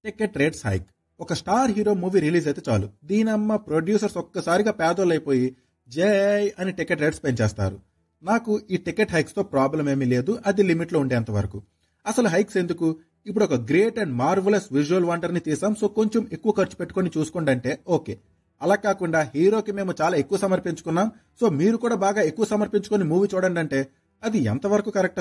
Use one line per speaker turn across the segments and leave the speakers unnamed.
Ticket rates hike. ఒక star hero movie release అయితే చాలు, దీనమ్మ ప్రొడ్యూసర్స్ ఒక్కసారిగా పేదోళ్ళైపోయి జై అని టికెట్ రేట్స్ పెంచేస్తారు. నాకు ఈ టికెట్ హైక్స్ తో ప్రాబ్లం ఏమీ లేదు, అది లిమిట్ లో ఉండేంత వరకు. అసలు హైక్స్ ఎందుకు? ఇప్పుడు ఒక great and marvellous visual wonder ని తీసాం, సో కొంచెం ఎక్కువ ఖర్చు పెట్టుకుని చూసుకోండి అంటే ఓకే. అలా కాకుండా హీరోకి మేము చాలా ఎక్కువ సమర్పించుకున్నాం, సో మీరు కూడా బాగా ఎక్కువ సమర్పించుకొని మూవీ చూడండి అంటే అది ఎంతవరకు కరెక్ట్?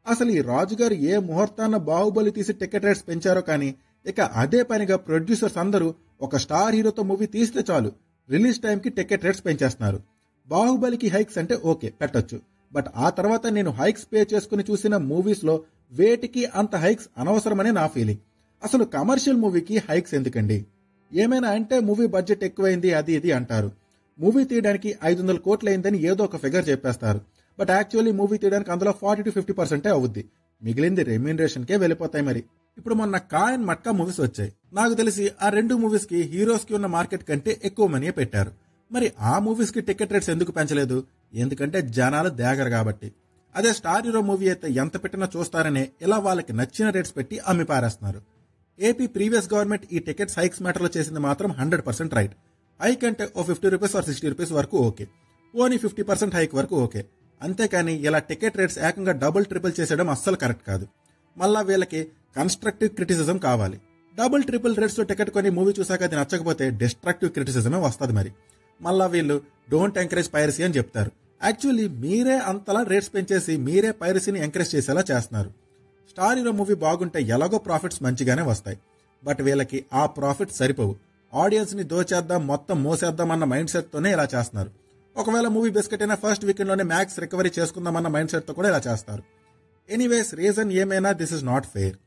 అసలు ఈ రాజుగారు ఏ ముహూర్తాన్న బాహుబలి తీసి టికెట్ రేట్స్ పెంచారో కానీ, ఇక అదే పనిగా ప్రొడ్యూసర్స్ అందరూ ఒక స్టార్ హీరోతో మూవీ తీస్తే చాలు రిలీజ్ టైంకి టికెట్ రేట్స్ పెంచేస్తున్నారు. బాహుబలికి హైక్స్ అంటే ఓకే పెట్టొచ్చు, బట్ ఆ తర్వాత నేను హైక్స్ పే చేసుకుని చూసిన మూవీస్ లో వేటికి అంత హైక్స్ అనవసరమని నా ఫీలింగ్. అసలు కమర్షియల్ మూవీకి హైక్స్ ఎందుకండి? ఏమైనా అంటే మూవీ బడ్జెట్ ఎక్కువైంది అది ఇది అంటారు. మూవీ తీయడానికి 500 కోట్లు అయిందని ఏదో ఒక ఫిగర్ చెప్పేస్తారు, బట్ యాక్చువల్లీ మూవీ తీయడానికి అందులో 40-50% అవుద్ది, మిగిలింది రెమ్యూనరేషన్ కే వెళ్ళిపోతాయి. మరి ఇప్పుడు మొన్న కాయన్ మట్కా మూవీస్ వచ్చాయి, నాకు తెలిసి ఆ రెండు మూవీస్ కి హీరోస్ కి ఉన్న మార్కెట్ కంటే ఎక్కువ మనీ పెట్టారు. మరి ఆ మూవీస్ కి టికెట్ రేట్స్ ఎందుకు పెంచలేదు? ఎందుకంటే జనాలు దేగరు కాబట్టి. అదే స్టార్ హీరో మూవీ అయితే ఎంత పెట్టినా చూస్తారనే ఇలా వాళ్ళకి నచ్చిన రేట్స్ పెట్టి అమ్మి పారేస్తున్నారు. ఏపీ ప్రీవియస్ గవర్నమెంట్ ఈ టికెట్స్ హైక్స్ మ్యాటర్ లో చేసింది మాత్రం 100% రైట్. హైక్ అంటే ఓ 50 రూపీస్ ఆర్ 60 రూపీస్ వరకు ఓకే, ఓన్లీ 50% హైక్ వరకు ఓకే. అంతేకాని ఇలా టికెట్ రేట్స్ ఏకంగా డబుల్ ట్రిపుల్ చేసేయడం అస్సలు కరెక్ట్ కాదు. మళ్ళా వీళ్ళకి కన్స్ట్రక్టివ్ క్రిటిసిజం కావాలి. డబుల్ ట్రిపుల్ రేట్స్ తో టికెట్ కొని మూవీ చూసాక అది నచ్చకపోతే డిస్ట్రక్టివ్ క్రిటిసిజమే వస్తుంది. మరి మళ్ళా వీళ్ళు డోంట్ ఎంకరేజ్ పైరసీ అని చెప్తారు. యాక్చువల్లీ మీరే అంతలా రేట్స్ పెంచేసి మీరే పైరసీని ఎంకరేజ్ చేసేలా చేస్తున్నారు. స్టార్ హీరో మూవీ బాగుంటే ఎలాగో ప్రాఫిట్స్ మంచిగానే వస్తాయి, బట్ వీళ్ళకి ఆ ప్రాఫిట్స్ సరిపోవు. ఆడియన్స్ ని దోచేద్దాం మొత్తం మోసేద్దాం అన్న మైండ్ సెట్ తోనే ఇలా చేస్తున్నారు. ఒకవేళ మూవీ బిస్కెట్ అయినా ఫస్ట్ వీకెండ్ లోనే మ్యాక్స్ రికవరీ చేసుకుందాం అన్న మైండ్ సెట్ తో కూడా ఇలా చేస్తారు. ఎనీవేస్ రీజన్ ఏమైనా దిస్ ఇస్ నాట్ ఫెయిర్.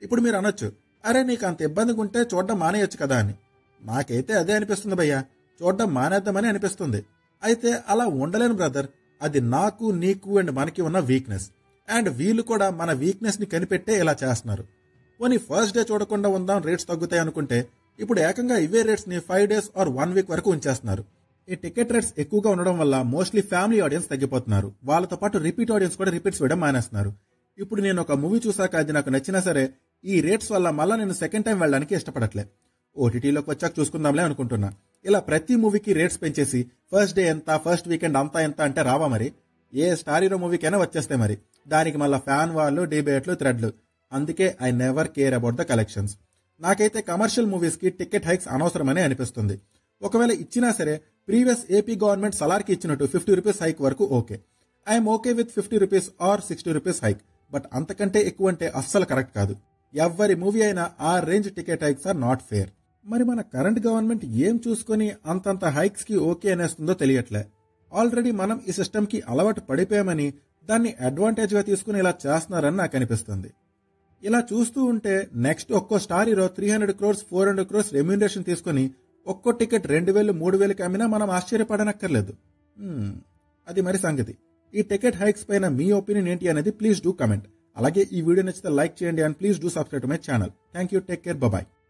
ఇప్పుడు మీరు అనొచ్చు, అరే నీకు అంత ఇబ్బందిగా ఉంటే చూడడం మానేయొచ్చు కదా అని. నాకైతే అదే అనిపిస్తుంది భయ్యా, చూడడం మానేద్దామని అనిపిస్తుంది. అయితే అలా ఉండలేను బ్రదర్, అది నాకు నీకు అండ్ మనకి ఉన్న వీక్నెస్, అండ్ వీళ్ళు కూడా మన వీక్నెస్ ని కనిపెట్టే ఇలా చేస్తున్నారు. పోనీ ఫస్ట్ డే చూడకుండా ఉందాం రేట్స్ తగ్గుతాయి అనుకుంటే ఇప్పుడు ఏకంగా ఇవే రేట్స్ ని 5 days ఆర్ 1 week వరకు ఉంచేస్తున్నారు. ఈ టికెట్ రేట్స్ ఎక్కువగా ఉండడం వల్ల మోస్ట్లీ ఫ్యామిలీ ఆడియన్స్ తగ్గిపోతున్నారు. వాళ్ళతో పాటు రిపీట్ ఆడియన్స్ కూడా రిపీట్స్ వేయడం మానేస్తున్నారు. ఇప్పుడు నేను ఒక మూవీ చూసాక అది నాకు నచ్చినా సరే ఈ రేట్స్ వల్ల మళ్ళా నేను సెకండ్ టైం వెళ్ళడానికి ఇష్టపడట్లే. ఓటీటీలోకి వచ్చాక చూసుకుందాంలే అనుకుంటున్నా. ఇలా ప్రతి మూవీకి రేట్స్ పెంచేసి ఫస్ట్ డే ఎంత ఫస్ట్ వీకెండ్ అంతా ఎంత అంటే రావా? మరి ఏ స్టార్ హీరో మూవీకైనా వచ్చేస్తాయి. మరి దానికి మళ్ళీ ఫ్యాన్ వాళ్ళు డిబేట్లు థ్రెడ్లు. అందుకే I never care about the collections. నాకైతే కమర్షియల్ మూవీస్ కి టికెట్ హైక్స్ అనవసరమనే అనిపిస్తుంది. ఒకవేళ ఇచ్చినా సరే ప్రీవియస్ ఏపీ గవర్నమెంట్ సలార్కి ఇచ్చినట్టు 50 రూపీస్ హైక్ వరకు okay. I'm okay with 50 rupees or 60 rupees hike, but అంతకంటే ఎక్కువ అంటే అస్సలు కరెక్ట్ కాదు. ఎవరి మూవీ అయినా ఆ range ticket hikes are not fair. మరి మన కరెంట్ గవర్నమెంట్ ఏం చూసుకుని అంతంత హైక్స్ కి ఓకే అనేస్తుందో తెలియట్లే. ఆల్రెడీ మనం ఈ సిస్టమ్ కి అలవాటు పడిపోయామని దాన్ని అడ్వాంటేజ్ గా తీసుకుని ఇలా చేస్తున్నారని నాకు అనిపిస్తుంది. ఇలా చూస్తూ ఉంటే నెక్స్ట్ ఒక్కో star hero 300 crores 400 crores remuneration తీసుకుని ఒక్కో టికెట్ 2000 3000కి అమ్మినా మనం ఆశ్చర్యపడనక్కర్లేదు. అది మరి సంగతి. ఈ టికెట్ హైక్స్ పైన మీ ఒపీనియన్ ఏంటి అనేది ప్లీజ్ డూ కమెంట్. అలాగే ఈ వీడియో నచ్చితే లైక్ చేయండి and please do subscribe to my channel. Thank you, take care, bye.